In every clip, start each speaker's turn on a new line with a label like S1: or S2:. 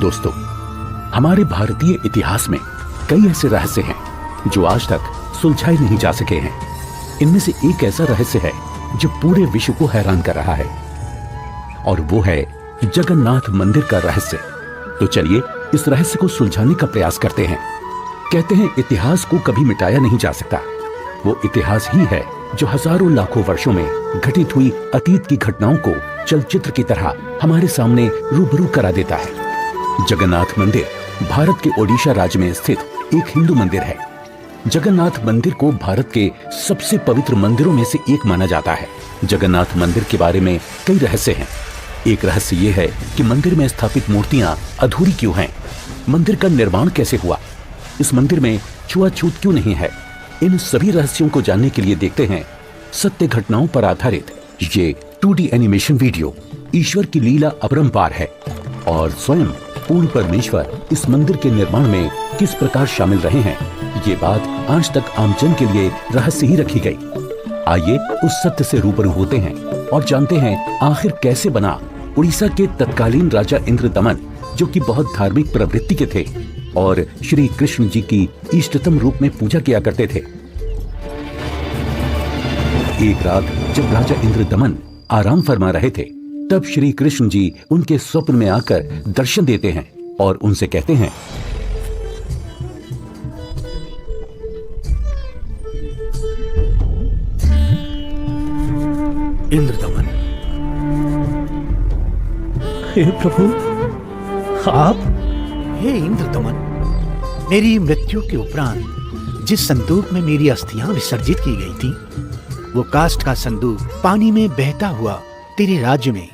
S1: दोस्तों, हमारे भारतीय इतिहास में कई ऐसे रहस्य हैं जो आज तक सुलझाए नहीं जा सके हैं। इनमें से एक ऐसा रहस्य है जो पूरे विश्व को हैरान कर रहा है, और वो है जगन्नाथ मंदिर का रहस्य। तो चलिए इस रहस्य को सुलझाने का प्रयास करते हैं। कहते हैं इतिहास को कभी मिटाया नहीं जा सकता। वो इतिहास ही है जो हजारों लाखों वर्षों में घटित हुई अतीत की घटनाओं को चलचित्र की तरह हमारे सामने रूबरू करा देता है। जगन्नाथ मंदिर भारत के ओडिशा राज्य में स्थित एक हिंदू मंदिर है। जगन्नाथ मंदिर को भारत के सबसे पवित्र मंदिरों में से एक माना जाता है। जगन्नाथ मंदिर के बारे में कई रहस्य हैं। एक रहस्य ये है कि मंदिर में स्थापित मूर्तियां अधूरी क्यों हैं? मंदिर का निर्माण कैसे हुआ? इस मंदिर में छुआछूत क्यों नहीं है? इन सभी रहस्यों को जानने के लिए देखते हैं सत्य घटनाओं पर आधारित ये 2D एनिमेशन वीडियो। ईश्वर की लीला अपरंपार है और स्वयं पूर्ण परमेश्वर इस मंदिर के निर्माण में किस प्रकार शामिल रहे हैं, ये बात आज तक आमजन के लिए रहस्य ही रखी गई। आइए उस सत्य से रूबरू होते हैं और जानते हैं आखिर कैसे बना उड़ीसा के तत्कालीन राजा इंद्रदमन, जो कि बहुत धार्मिक प्रवृत्ति के थे और श्री कृष्ण जी की इष्टतम रूप में पूजा किया करते थे। एक रात जब राजा इंद्रदमन आराम फरमा रहे थे, तब श्री कृष्ण जी उनके स्वप्न में आकर दर्शन देते हैं और उनसे कहते हैं,
S2: इंद्रदमन।
S3: हे प्रभु, आप?
S2: हे इंद्रदमन, मेरी मृत्यु के उपरांत जिस संदूक में मेरी अस्थियां विसर्जित की गई थी, वो काष्ठ का संदूक पानी में बहता हुआ तेरे राज्य में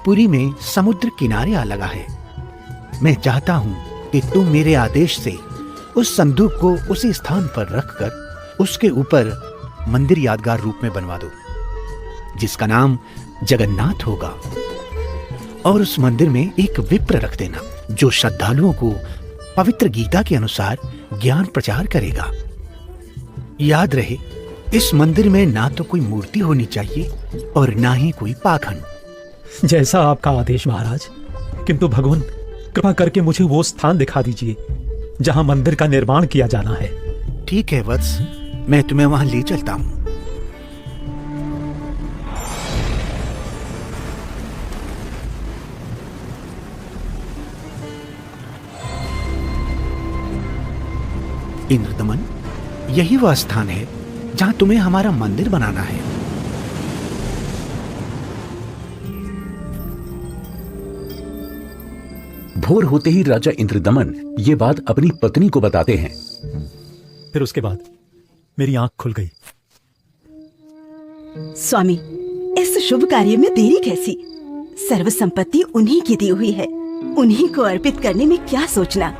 S2: पुरी में समुद्र किनारे आ लगा है। मैं चाहता हूँ कि तुम मेरे आदेश से उस संदूक को उसी स्थान पर रखकर उसके ऊपर मंदिर यादगार रूप में बनवा दो, जिसका नाम जगन्नाथ होगा। और उस मंदिर में एक विप्र रख देना जो श्रद्धालुओं को पवित्र गीता के अनुसार ज्ञान प्रचार करेगा। याद रहे, इस मंदिर में ना तो कोई मूर्ति होनी चाहिए और ना ही कोई पाखंड।
S3: जैसा आपका आदेश महाराज, किंतु भगवान कृपा करके मुझे वो स्थान दिखा दीजिए जहां मंदिर का निर्माण किया जाना है।
S2: ठीक है वत्स, मैं तुम्हें वहां ले चलता हूं। इंद्रदमन, यही वह स्थान है जहां तुम्हें हमारा मंदिर बनाना है।
S1: भोर होते ही राजा इंद्रदमन ये बात अपनी पत्नी को बताते हैं।
S3: फिर उसके बाद मेरी आंख खुल गई।
S4: स्वामी, इस शुभ कार्य में देरी कैसी? सर्व संपत्ति उन्हीं की दी हुई है, उन्हीं को अर्पित करने में क्या सोचना।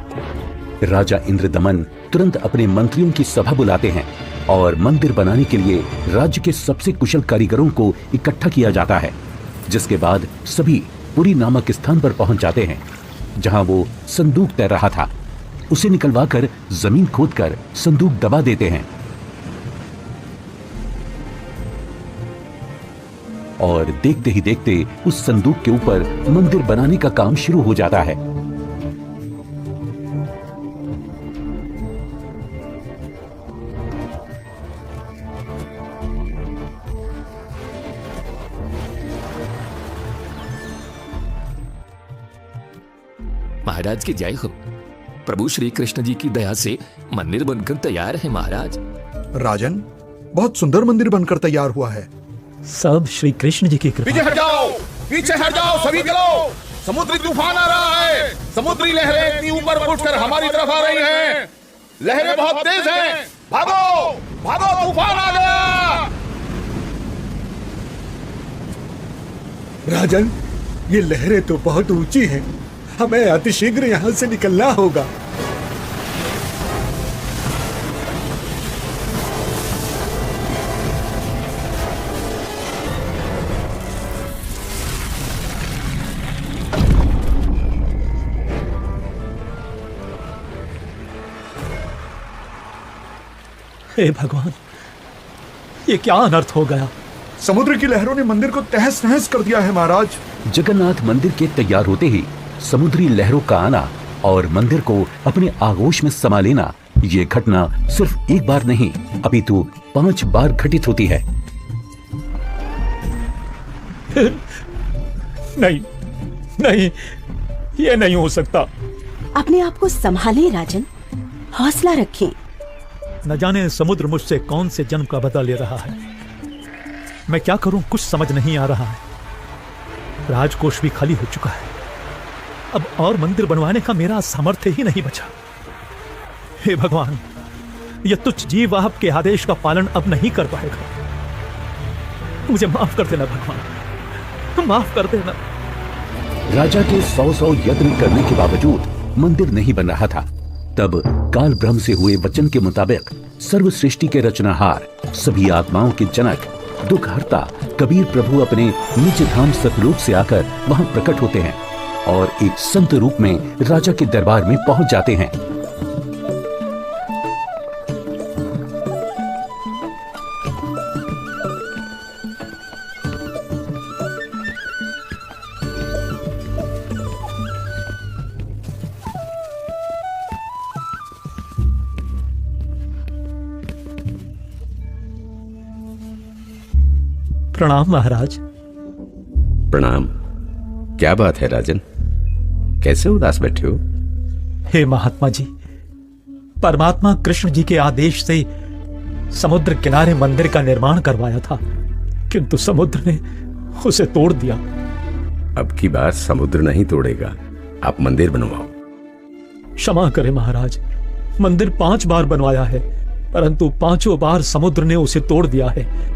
S1: राजा इंद्रदमन तुरंत अपने मंत्रियों की सभा बुलाते हैं और मंदिर बनाने के लिए राज्य के सबसे कुशल कारीगरों को इकट्ठा किया जाता है। जिसके बाद सभी पुरी नामक स्थान पर पहुंच जाते हैं जहां वो संदूक तैर रहा था। उसे निकलवाकर जमीन खोदकर संदूक दबा देते हैं और देखते ही देखते उस संदूक के ऊपर मंदिर बनाने का काम शुरू हो जाता है।
S5: महाराज की जय हो। प्रभु श्री कृष्ण जी की दया से मंदिर बनकर तैयार है महाराज।
S6: राजन, बहुत सुंदर मंदिर बनकर तैयार हुआ है।
S3: सब श्री कृष्ण जी की कृपा।
S7: पीछे हट जाओ, पीछे हट जाओ सभी के लोग। समुद्री तूफान आ रहा है। समुद्री लहरें इतनी ऊपर उठकर हमारी तरफ आ रही हैं। लहरें बहुत तेज हैं। भागो, भागो, तूफान आ गया।
S6: राजन, ये लहरें तो बहुत ऊंची हैं। हमें अतिशीघ्र यहाँ से निकलना होगा।
S3: हे भगवान, ये क्या अनर्थ हो गया?
S6: समुद्र की लहरों ने मंदिर को तहस नहस कर दिया है महाराज।
S1: जगन्नाथ मंदिर के तैयार होते ही समुद्री लहरों का आना और मंदिर को अपने आगोश में समा लेना, ये घटना सिर्फ एक बार नहीं अपितु 5 बार घटित होती है।
S3: नहीं नहीं, ये नहीं हो सकता।
S4: अपने आप को संभालें राजन, हौसला रखें।
S3: न जाने समुद्र मुझसे कौन से जन्म का बदला ले रहा है। मैं क्या करूं, कुछ समझ नहीं आ रहा है। राजकोष भी खाली हो चुका है, अब और मंदिर बनवाने का मेरा सामर्थ्य ही नहीं बचा। हे भगवान, यह तुच्छ जीव आपके आदेश का पालन अब नहीं कर पाएगा। मुझे माफ कर देना भगवान, माफ कर देना।
S1: राजा के 100 यत्न करने के बावजूद मंदिर नहीं बन रहा था। तब काल ब्रह्म से हुए वचन के मुताबिक सर्व सृष्टि के रचनाहार, सभी आत्माओं के जनक, दुख हरता कबीर प्रभु अपने निज धाम सतलोक से आकर वहां प्रकट होते हैं और एक संत रूप में राजा के दरबार में पहुंच जाते हैं।
S3: प्रणाम महाराज।
S8: प्रणाम। क्या बात है राजन, कैसे उदास बैठे हो?
S3: हे महात्मा जी, परमात्मा कृष्ण जी के आदेश से समुद्र किनारे मंदिर का निर्माण करवाया था, किंतु समुद्र ने उसे तोड़ दिया।
S8: अब की बार समुद्र नहीं तोड़ेगा, आप मंदिर बनवाओ।
S3: क्षमा करें महाराज, मंदिर 5 बार बनवाया है, परंतु 5 बार समुद्र ने उसे तोड़ दिया है।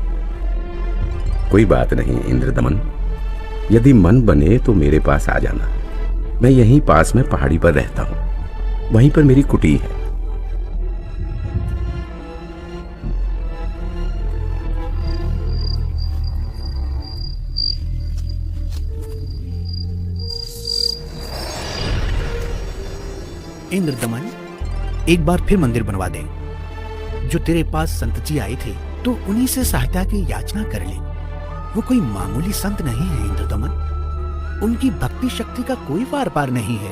S8: कोई बात नहीं इंद्रदमन, यदि मन बने तो मेरे पास आ जाना। मैं यहीं पास में पहाड़ी पर रहता हूं, वहीं पर मेरी कुटी है।
S2: इंद्रदमन, एक बार फिर मंदिर बनवा दें। जो तेरे पास संत जी आए थे तो उन्हीं से सहायता की याचना कर ले। वो कोई मामूली संत नहीं है इंद्रदमन, उनकी भक्ति शक्ति का कोई पार पार नहीं है।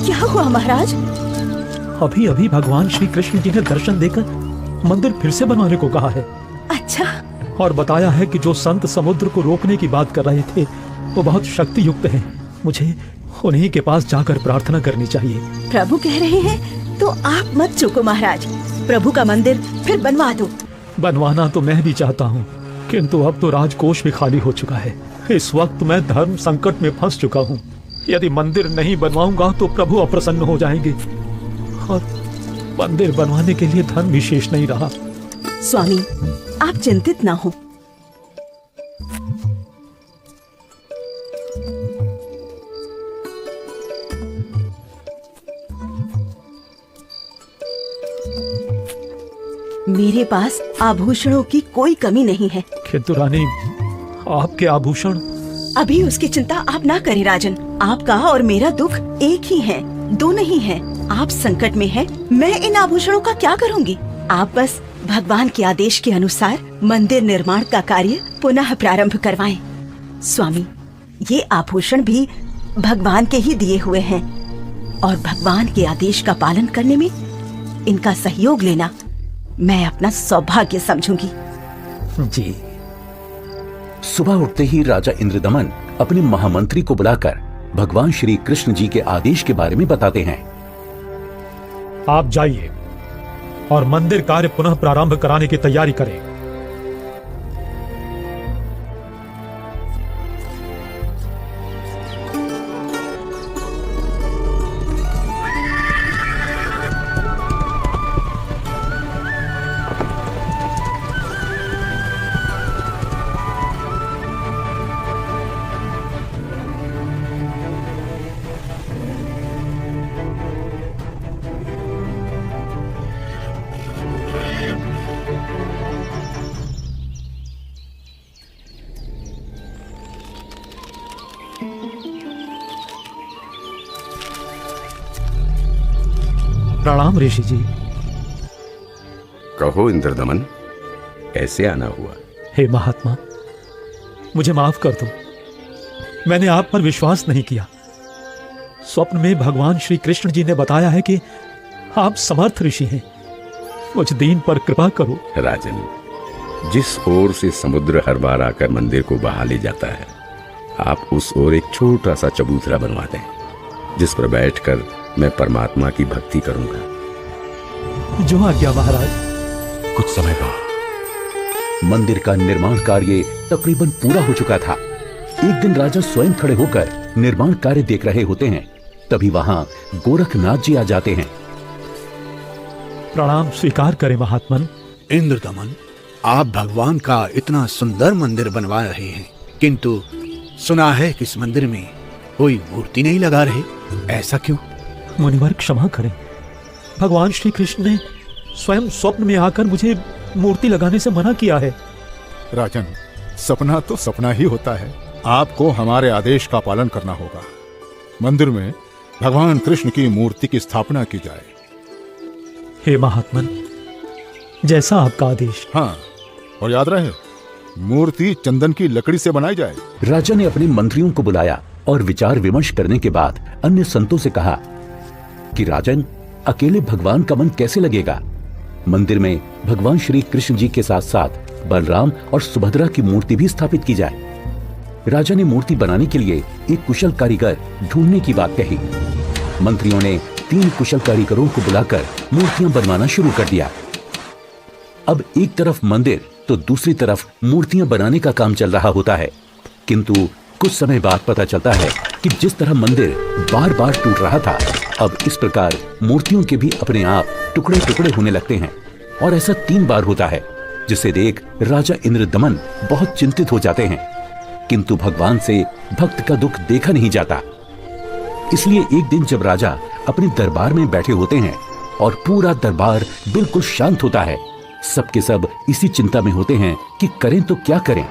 S4: क्या हुआ महाराज?
S3: अभी अभी भगवान श्री कृष्ण जी ने दर्शन देकर मंदिर फिर से बनवाने को कहा है।
S4: अच्छा।
S3: और बताया है कि जो संत समुद्र को रोकने की बात कर रहे थे वो बहुत शक्ति युक्त हैं। मुझे उन्हीं के पास जाकर प्रार्थना करनी चाहिए।
S4: प्रभु कह रहे हैं तो आप मत चूको महाराज, प्रभु का मंदिर फिर बनवा दो।
S3: बनवाना तो मैं भी चाहता हूँ, किंतु अब तो राजकोष भी खाली हो चुका है। इस वक्त मैं धर्म संकट में फंस चुका हूँ। यदि मंदिर नहीं बनवाऊंगा तो प्रभु अप्रसन्न हो जाएंगे और मंदिर बनवाने के लिए धन भी शेष नहीं रहा।
S4: स्वामी, आप चिंतित ना हो। मेरे पास आभूषणों की कोई कमी नहीं है।
S3: किंतु रानी, आपके आभूषण।
S4: अभी उसकी चिंता आप ना करें राजन। आपका और मेरा दुख एक ही है, दो नहीं है। आप संकट में हैं, मैं इन आभूषणों का क्या करूंगी? आप बस भगवान के आदेश के अनुसार मंदिर निर्माण का कार्य पुनः प्रारंभ करवाएं। स्वामी, ये आभूषण भी भगवान के ही दिए हुए हैं और भगवान के आदेश का पालन करने में इनका सहयोग लेना मैं अपना सौभाग्य समझूंगी।
S3: जी।
S1: सुबह उठते ही राजा इंद्रदमन अपने महामंत्री को बुलाकर भगवान श्री कृष्ण जी के आदेश के बारे में बताते हैं।
S3: आप जाइए और मंदिर कार्य पुनः प्रारंभ कराने की तैयारी करें। प्रणाम ऋषि जी।
S8: कहो इंद्रदमन, कैसे आना हुआ?
S3: हे महात्मा, मुझे माफ कर दो। मैंने आप पर विश्वास नहीं किया। स्वप्न में भगवान श्री कृष्ण जी ने बताया है कि आप समर्थ ऋषि हैं। मुझ दीन पर कृपा करो।
S8: राजन, जिस ओर से समुद्र हर बार आकर मंदिर को बहा ले जाता है, आप उस ओर एक छोटा सा चबूतरा बनवा दें, जिस पर बैठकर मैं परमात्मा की भक्ति करूंगा।
S3: जो आज्ञा महाराज।
S1: कुछ समय बाद मंदिर का निर्माण कार्य तकरीबन पूरा हो चुका था। एक दिन राजा स्वयं खड़े होकर निर्माण कार्य देख रहे होते हैं। तभी वहां गोरखनाथ जी आ जाते हैं।
S3: प्रणाम स्वीकार करें महात्मन।
S2: इंद्रदमन, आप भगवान का इतना सुंदर मंदिर बनवा रहे हैं, किंतु सुना है कि इस मंदिर में कोई मूर्ति नहीं लगा रहे, ऐसा क्यों?
S3: मुनिवर क्षमा करें, भगवान श्री कृष्ण ने स्वयं स्वप्न में आकर मुझे मूर्ति लगाने से मना किया है।
S6: राजन, सपना तो सपना ही होता है। आपको हमारे आदेश का पालन करना होगा। मंदिर में भगवान कृष्ण की मूर्ति की स्थापना की जाए।
S3: हे महात्मन, जैसा आपका आदेश।
S6: हाँ, और याद रहे, मूर्ति चंदन की लकड़ी से बनाई जाए।
S1: राजा ने अपने मंत्रियों को बुलाया और विचार विमर्श करने के बाद अन्य संतों से कहा कि राजन, अकेले भगवान का मन कैसे लगेगा? मंदिर में भगवान श्री कृष्ण जी के साथ साथ बलराम और सुभद्रा की मूर्ति भी स्थापित की जाए। राजा ने मूर्ति बनाने के लिए एक कुशल कारीगर ढूंढने की बात कही। मंत्रियों ने 3 कुशल कारीगरों को बुलाकर मूर्तियां बनवाना शुरू कर दिया। अब एक तरफ मंदिर तो दूसरी तरफ मूर्तियां बनाने का काम चल रहा होता है, किंतु कुछ समय बाद पता चलता है कि जिस तरह मंदिर बार बार टूट रहा था, अब इस प्रकार मूर्तियों के भी अपने आप टुकड़े टुकड़े होने लगते हैं। और ऐसा 3 बार होता है, जिसे देख राजा इंद्रदमन बहुत चिंतित हो जाते हैं, किंतु भगवान से भक्त का दुख देखा नहीं जाता। इसलिए एक दिन जब राजा अपने दरबार में बैठे होते हैं और पूरा दरबार बिल्कुल शांत होता है, सबके सब इसी चिंता में होते हैं कि करें तो क्या करें,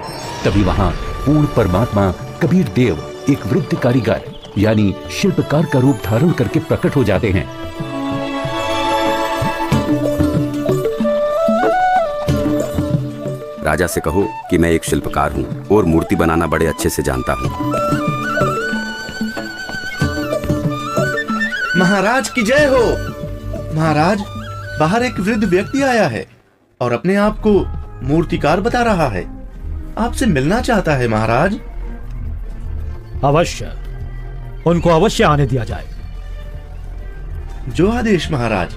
S1: तभी वहां पूर्ण परमात्मा कबीर देव एक वृद्ध कारीगर यानी शिल्पकार का रूप धारण करके प्रकट हो जाते हैं।
S9: राजा से कहो कि मैं एक शिल्पकार हूँ और मूर्ति बनाना बड़े अच्छे से जानता हूँ।
S10: महाराज की जय हो। महाराज, बाहर एक वृद्ध व्यक्ति आया है और अपने आप को मूर्तिकार बता रहा है। आपसे मिलना चाहता है महाराज।
S3: अवश्य, उनको अवश्य आने दिया जाए।
S10: जो आदेश महाराज।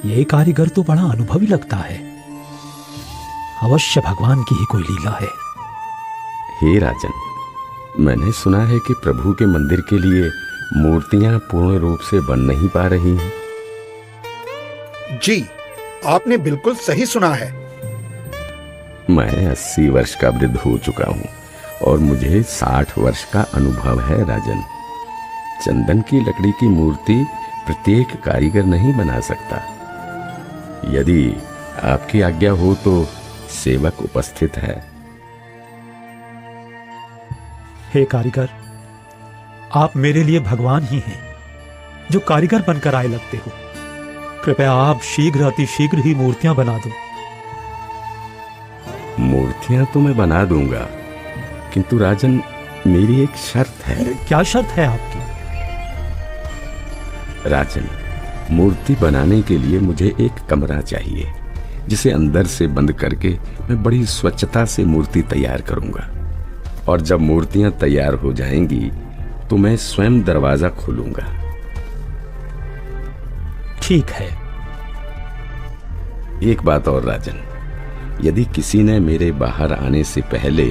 S3: ये कारीगर तो बड़ा अनुभवी लगता है। अवश्य भगवान की ही कोई लीला है।
S8: हे राजन, मैंने सुना है कि प्रभु के मंदिर के लिए मूर्तियां पूर्ण रूप से बन नहीं पा रही हैं।
S6: जी, आपने बिल्कुल सही सुना है।
S8: मैं 80 वर्ष का वृद्ध हो चुका हूँ और मुझे 60 वर्ष का अनुभव है राजन। चंदन की लकड़ी की मूर्ति प्रत्येक कारीगर नहीं बना सकता। यदि आपकी आज्ञा हो तो सेवक उपस्थित है।
S3: हे कारीगर, आप मेरे लिए भगवान ही हैं, जो कारीगर बनकर आए लगते हो। कृपया आप शीघ्र, अति शीघ्र ही मूर्तियां बना दो।
S8: मूर्तियां तो मैं बना दूंगा, किंतु राजन, मेरी एक शर्त है।
S3: क्या शर्त है आपकी?
S8: राजन, मूर्ति बनाने के लिए मुझे एक कमरा चाहिए, जिसे अंदर से बंद करके मैं बड़ी स्वच्छता से मूर्ति तैयार करूंगा। और जब मूर्तियां तैयार हो जाएंगी तो मैं स्वयं दरवाजा खोलूंगा।
S3: ठीक है।
S8: एक बात और राजन, यदि किसी ने मेरे बाहर आने से पहले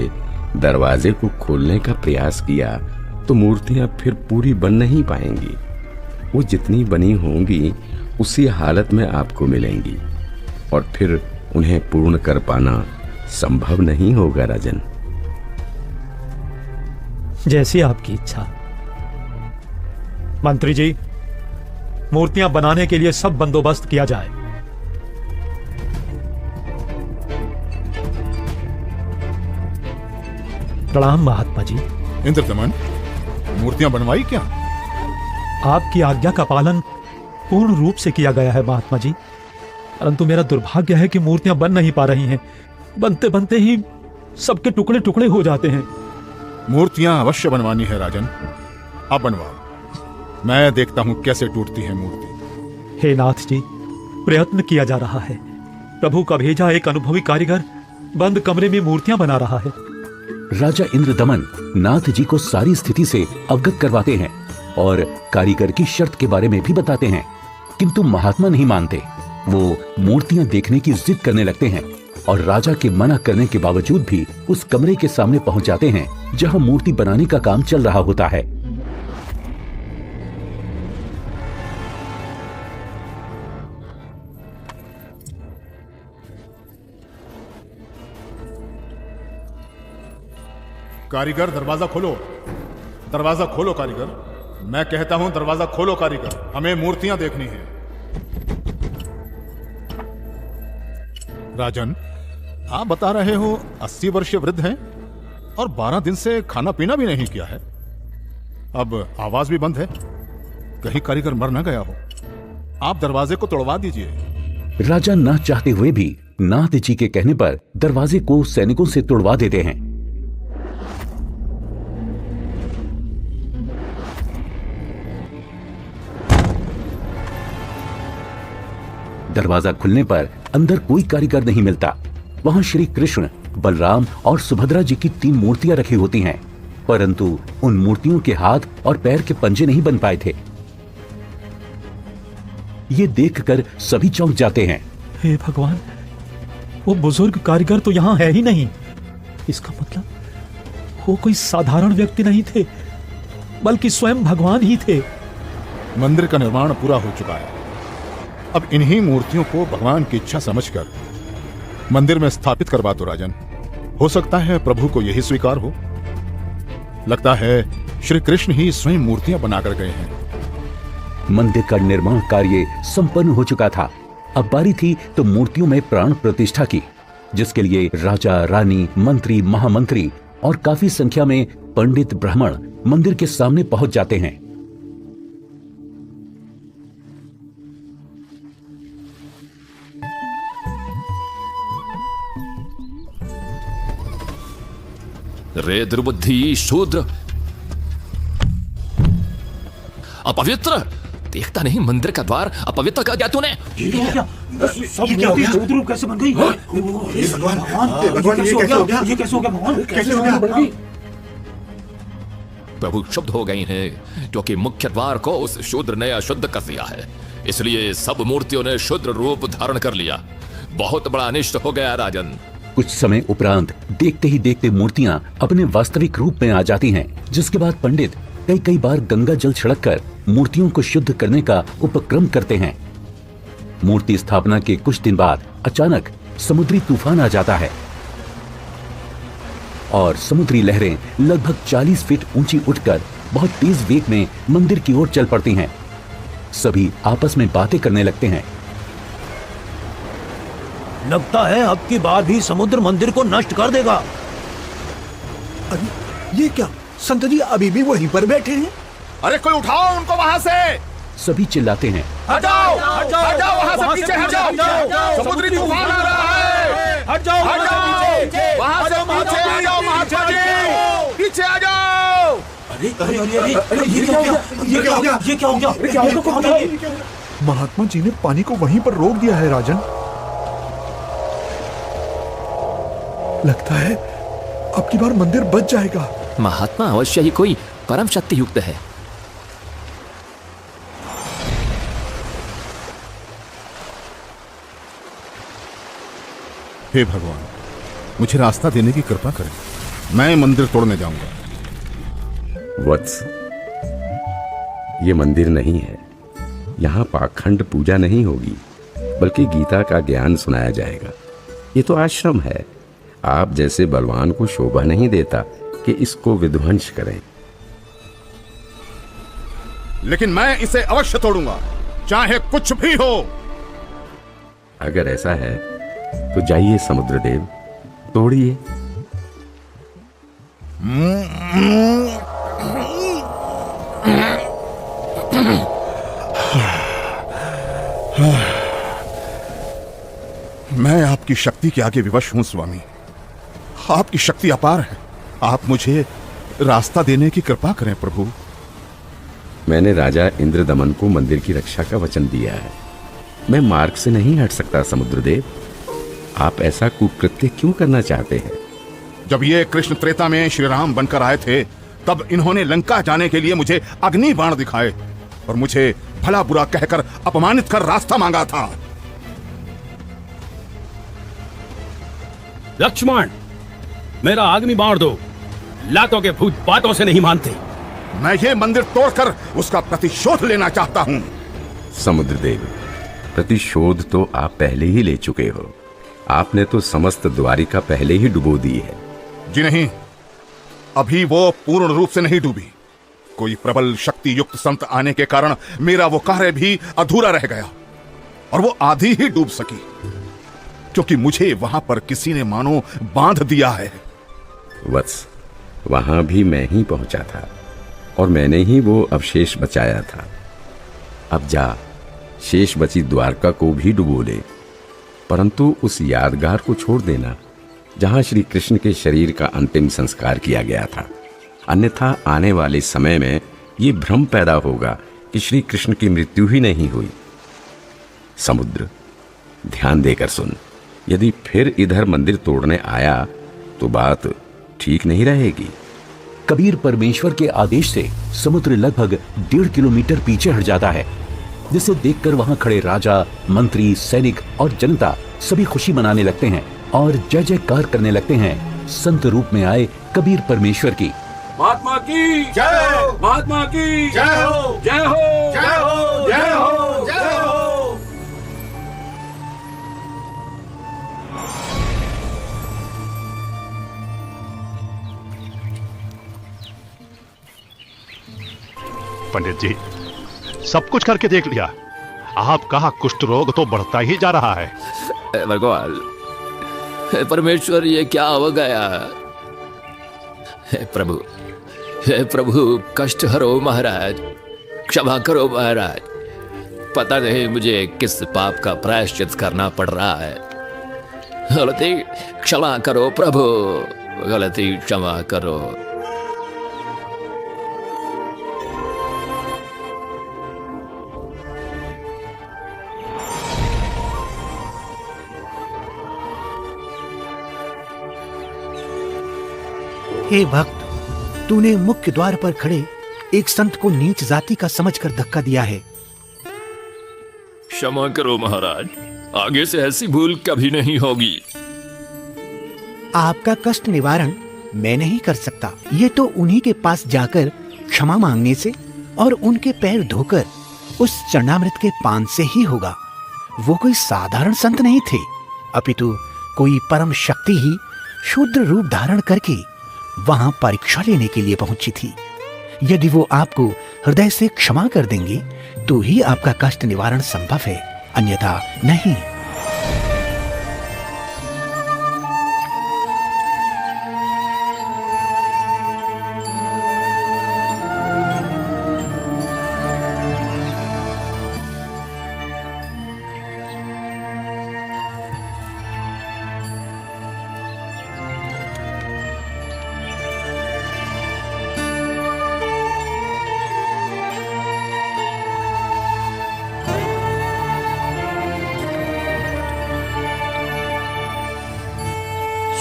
S8: दरवाजे को खोलने का प्रयास किया तो मूर्तियां फिर पूरी बन नहीं पाएंगी। वो जितनी बनी होंगी उसी हालत में आपको मिलेंगी और फिर उन्हें पूर्ण कर पाना संभव नहीं होगा राजन।
S3: जैसी आपकी इच्छा। मंत्री जी, मूर्तियां बनाने के लिए सब बंदोबस्त किया जाए। प्रणाम महात्मा जी।
S6: इंद्रदमन, मूर्तियां बनवाई क्या?
S3: आपकी आज्ञा का पालन पूर्ण रूप से किया गया है महात्मा जी, परंतु मेरा दुर्भाग्य है कि मूर्तियां बन नहीं पा रही हैं। बनते बनते ही सबके टुकड़े टुकड़े हो जाते हैं।
S6: मूर्तियां अवश्य बनवानी है राजन, अब बनवाओ। मैं देखता हूं कैसे टूटती है मूर्ति।
S3: हे नाथ जी, प्रयत्न किया जा रहा है। प्रभु का भेजा एक अनुभवी कारीगर बंद कमरे में मूर्तियां बना रहा है।
S1: राजा इंद्रदमन नाथ जी को सारी स्थिति से अवगत करवाते हैं और कारीगर की शर्त के बारे में भी बताते हैं, किंतु महात्मा नहीं मानते। वो मूर्तियां देखने की जिद करने लगते हैं और राजा के मना करने के बावजूद भी उस कमरे के सामने पहुंच जाते हैं जहां मूर्ति बनाने का काम चल रहा होता है।
S6: कारीगर दरवाजा खोलो, दरवाजा खोलो कारीगर। मैं कहता हूं दरवाजा खोलो कारीगर, हमें मूर्तियां देखनी है। राजन, आप बता रहे हो 80 वर्षीय वृद्ध हैं और 12 दिन से खाना पीना भी नहीं किया है। अब आवाज भी बंद है, कहीं कारीगर मर न गया हो। आप दरवाजे को तोड़वा दीजिए।
S1: राजा न चाहते हुए भी नाथ जी के कहने पर दरवाजे को सैनिकों से तोड़वा देते हैं। दरवाजा खुलने पर अंदर कोई कारीगर नहीं मिलता। वहां श्री कृष्ण, बलराम और सुभद्रा जी की 3 मूर्तियां रखी होती हैं, परंतु उन मूर्तियों के हाथ और पैर के पंजे नहीं बन पाए थे। ये देखकर सभी चौंक जाते हैं।
S3: हे भगवान, वो बुजुर्ग कारीगर तो यहाँ है ही नहीं। इसका मतलब वो कोई साधारण व्यक्ति नहीं थे, बल्कि स्वयं भगवान ही थे।
S6: मंदिर का निर्माण पूरा हो चुका है। अब इन्हीं मूर्तियों को भगवान की इच्छा समझकर मंदिर में स्थापित करवा दो राजन। हो सकता है प्रभु को यही स्वीकार हो। लगता है श्री कृष्ण ही स्वयं मूर्तियां बनाकर गए हैं।
S1: मंदिर का निर्माण कार्य संपन्न हो चुका था। अब बारी थी तो मूर्तियों में प्राण प्रतिष्ठा की, जिसके लिए राजा, रानी, मंत्री, महामंत्री और काफी संख्या में पंडित ब्राह्मण मंदिर के सामने पहुंच जाते हैं।
S5: रे दुर्बुद्धि शूद्र, अपवित्र! देखता नहीं मंदिर का द्वार अपवित्र कर दिया तूने।
S2: ये क्या हो गया? रूप कैसे बन गई? भगवान, ये कैसे हो गया भगवान? कैसे हो गया?
S5: प्रभु शुद्ध हो गई हैं क्योंकि मुख्य द्वार को उस शूद्र ने अशुद्ध कर दिया है, इसलिए सब मूर्तियों ने शुद्ध रूप धारण कर लिया। बहुत बड़ा अनिष्ट हो गया राजन।
S1: कुछ समय उपरांत देखते ही देखते मूर्तियां अपने वास्तविक रूप में आ जाती हैं, जिसके बाद पंडित कई बार गंगा जल छिड़ककर मूर्तियों को शुद्ध करने का उपक्रम करते हैं। मूर्ति स्थापना के कुछ दिन बाद अचानक समुद्री तूफान आ जाता है और समुद्री लहरें लगभग 40 फीट ऊंची उठकर बहुत तेज वेग में मंदिर की ओर चल पड़ती हैं। सभी आपस में बातें करने लगते हैं।
S2: लगता है अब की बार भी समुद्र मंदिर को नष्ट कर देगा।
S11: अरे ये क्या? संत जी अभी भी वहीं पर बैठे हैं।
S7: अरे कोई उठाओ उनको वहां से।
S1: सभी चिल्लाते हैं,
S7: हटाओ, हटाओ वहां से, पीछे हटाओ, समुद्री तूफान आ रहा है।
S2: हट जाओ,
S7: वहां से पीछे आ जाओ महात्मा जी, पीछे आ जाओ।
S2: अरे ये क्या हो गया? ये क्या हो गया?
S11: महात्मा जी ने पानी को वहीं पर रोक दिया है राजन। लगता है अब की बार मंदिर बच जाएगा।
S5: महात्मा अवश्य ही कोई परम शक्ति युक्त है।
S6: हे भगवान, मुझे रास्ता देने की कृपा करें। मैं मंदिर तोड़ने जाऊंगा।
S8: वत्स, ये मंदिर नहीं है। यहाँ पाखंड पूजा नहीं होगी, बल्कि गीता का ज्ञान सुनाया जाएगा। ये तो आश्रम है। आप जैसे बलवान को शोभा नहीं देता कि इसको विध्वंस करें।
S6: लेकिन मैं इसे अवश्य तोड़ूंगा, चाहे कुछ भी हो।
S8: अगर ऐसा है तो जाइए समुद्रदेव, तोड़िए।
S6: मैं आपकी शक्ति के आगे विवश हूं स्वामी। आपकी शक्ति अपार है। आप मुझे रास्ता देने की कृपा करें प्रभु।
S8: मैंने राजा इंद्रदमन को मंदिर की रक्षा का वचन दिया है। मैं मार्ग से नहीं हट सकता समुद्रदेव। आप ऐसा कुकृत्य क्यों करना चाहते हैं?
S6: जब ये कृष्ण त्रेता में श्री राम बनकर आए थे, तब इन्होंने लंका जाने के लिए मुझे अग्नि बाण दिखाए और मुझे भला बुरा कहकर अपमानित कर रास्ता मांगा था।
S12: लक्ष्मण, मेरा अग्नि बाण दो। लातों के भूत बातों से नहीं मानते।
S6: मैं ये मंदिर तोड़कर उसका प्रतिशोध लेना चाहता हूं।
S8: समुद्रदेव, प्रतिशोध तो आप पहले ही ले चुके हो। आपने तो समस्त द्वारिका पहले ही डुबो दी है।
S6: जी नहीं, अभी वो पूर्ण रूप से नहीं डूबी। कोई प्रबल शक्ति युक्त संत आने के कारण मेरा वो कार्य भी अधूरा रह गया और वो आधी ही डूब सकी, क्योंकि मुझे वहां पर किसी ने मानो बांध दिया है।
S8: वत्स, वहां भी मैं ही पहुंचा था और मैंने ही वो अवशेष बचाया था। अब जा, शेष बची द्वारका को भी डुबो ले, परंतु उस यादगार को छोड़ देना जहां श्री कृष्ण के शरीर का अंतिम संस्कार किया गया था। अन्यथा आने वाले समय में ये भ्रम पैदा होगा कि श्री कृष्ण की मृत्यु ही नहीं हुई। समुद्र, ध्यान देकर सुन। यदि फिर इधर मंदिर तोड़ने आया तो बात ठीक नहीं रहेगी।
S1: कबीर परमेश्वर के आदेश से समुद्र लगभग 1.5 किलोमीटर पीछे हट जाता है, जिसे देखकर वहां खड़े राजा, मंत्री, सैनिक और जनता सभी खुशी मनाने लगते हैं और जय जयकार करने लगते हैं संत रूप में आए कबीर परमेश्वर की।
S12: महात्मा की जय हो, महात्मा की जय हो, जय हो, जय हो, जय हो, जय हो।
S13: पंडित जी, सब कुछ करके देख लिया। आपका कुष्ठ रोग तो बढ़ता ही जा रहा है।
S5: भगवान, परमेश्वर, ये क्या हो गया? हे प्रभु, कष्ट हरो महाराज, क्षमा करो महाराज। पता नहीं मुझे किस पाप का प्रायश्चित करना पड़ रहा है। गलती क्षमा करो प्रभु, गलती क्षमा करो।
S2: हे भक्त, तूने मुख्य द्वार पर खड़े एक संत को नीच जाति का समझकर धक्का दिया है।
S5: क्षमा करो महाराज, आगे से ऐसी भूल कभी नहीं होगी।
S2: आपका कष्ट निवारण मैं नहीं कर सकता। ये तो उन्हीं के पास जाकर क्षमा मांगने से और उनके पैर धोकर उस चरणामृत के पान से ही होगा। वो कोई साधारण संत नहीं थे, अपितु कोई परम शक्ति ही शूद्र रूप धारण करके वहां परीक्षा लेने के लिए पहुंची थी। यदि वो आपको हृदय से क्षमा कर देंगे तो ही आपका कष्ट निवारण संभव है, अन्यथा नहीं।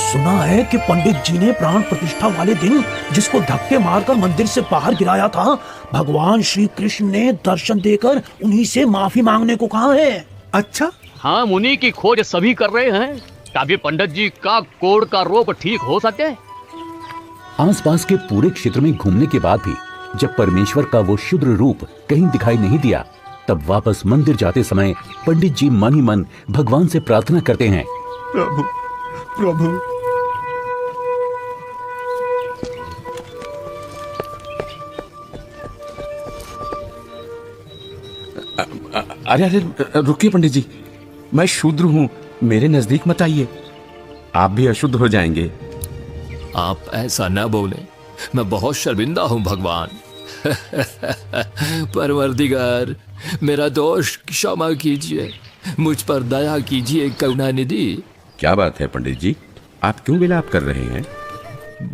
S11: सुना है कि पंडित जी ने प्राण प्रतिष्ठा वाले दिन जिसको धक्के मारकर मंदिर से बाहर गिराया था, भगवान श्री कृष्ण ने दर्शन देकर उन्हीं से माफी मांगने को कहा है।
S2: अच्छा,
S14: हाँ, मुनि की खोज सभी कर रहे हैं। कभी पंडित जी का कोढ़ का रोग ठीक हो सके।
S1: आसपास के पूरे क्षेत्र में घूमने के बाद भी जब परमेश्वर का वो शुद्र रूप कहीं दिखाई नहीं दिया, तब वापस मंदिर जाते समय पंडित जी मन ही मन भगवान से प्रार्थना करते हैं,
S11: प्रभु, प्रभु,
S8: अरे अरे रुकिए पंडित जी, मैं शूद्र हूं, मेरे नजदीक मत आइए, आप भी अशुद्ध हो जाएंगे।
S5: आप ऐसा न बोले, मैं बहुत शर्मिंदा हूं भगवान। परवरदिगार, मेरा दोष क्षमा कीजिए, मुझ पर दया कीजिए करुणानिधि।
S8: क्या बात है पंडित जी, आप क्यों विलाप कर रहे हैं?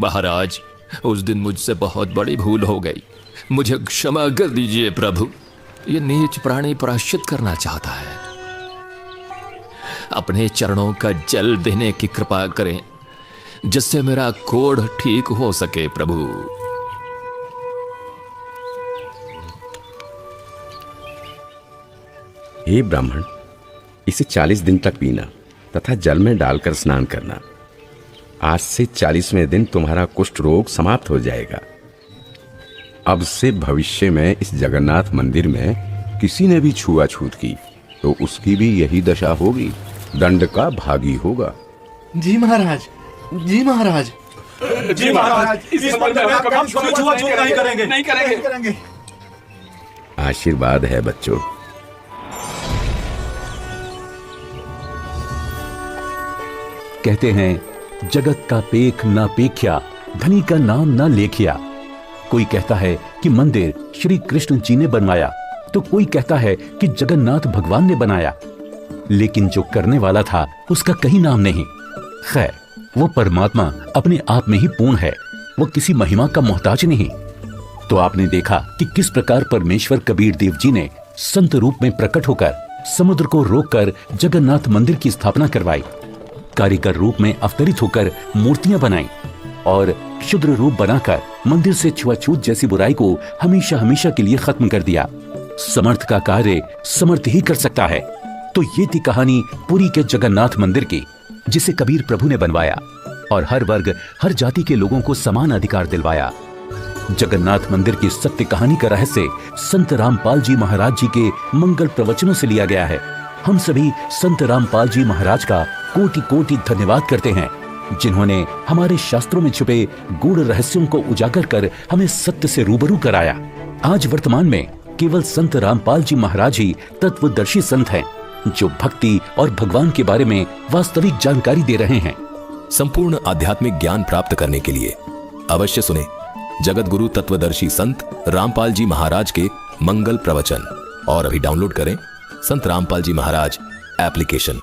S5: महाराज, उस दिन मुझसे बहुत बड़ी भूल हो गई, मुझे क्षमा कर दीजिए प्रभु। ये नीच प्राणी प्रायश्चित करना चाहता है, अपने चरणों का जल देने की कृपा करें जिससे मेरा कोढ़ ठीक हो सके प्रभु।
S8: हे ब्राह्मण, इसे 40 दिन तक पीना तथा जल में डालकर स्नान करना। आज से 40वें दिन तुम्हारा कुष्ठ रोग समाप्त हो जाएगा। अब से भविष्य में इस जगन्नाथ मंदिर में किसी ने भी छुआछूत की तो उसकी भी यही दशा होगी, दंड का भागी होगा।
S10: जी महाराज, जी महाराज,
S12: जी महाराज, इस मंदिर में कभी छुआछूत नहीं करेंगे, नहीं करेंगे।
S8: आशीर्वाद है बच्चों।
S1: कहते हैं जगत का पेख ना पेख्या, धनी का नाम ना लेखिया। कोई कहता है कि मंदिर श्री कृष्ण जी ने बनवाया, तो कोई कहता है कि जगन्नाथ भगवान ने बनाया, लेकिन जो करने वाला था उसका कहीं नाम नहीं। खैर, वो परमात्मा अपने आप में ही पूर्ण है, वो किसी महिमा का मोहताज नहीं। तो आपने देखा कि किस प्रकार परमेश्वर कबीर देव जी ने संत रूप में प्रकट होकर समुद्र को रोककर जगन्नाथ मंदिर की स्थापना करवाई, कारीगर रूप में अवतरित होकर मूर्तियां बनाई और क्षुद्र रूप बनाकर मंदिर से छुआछूत जैसी बुराई को हमेशा हमेशा के लिए खत्म कर दिया। समर्थ का कार्य समर्थ ही कर सकता है। तो ये थी कहानी पुरी के जगन्नाथ मंदिर की, जिसे कबीर प्रभु ने बनवाया और हर वर्ग हर जाति के लोगों को समान अधिकार दिलवाया। जगन्नाथ मंदिर की सत्य कहानी का रहस्य संत रामपाल जी महाराज जी के मंगल प्रवचनों से लिया गया है। हम सभी संत रामपाल जी महाराज का कोटि कोटि धन्यवाद करते हैं, जिन्होंने हमारे शास्त्रों में छुपे गूढ़ रहस्यों को उजागर कर हमें सत्य से रूबरू कराया। आज वर्तमान में केवल संत रामपाल जी महाराज ही तत्वदर्शी संत हैं, जो भक्ति और भगवान के बारे में वास्तविक जानकारी दे रहे हैं।
S15: संपूर्ण आध्यात्मिक ज्ञान प्राप्त करने के लिए अवश्य सुने जगत गुरु तत्वदर्शी संत रामपाल जी महाराज के मंगल प्रवचन और अभी डाउनलोड करें संत रामपाल जी महाराज एप्लीकेशन।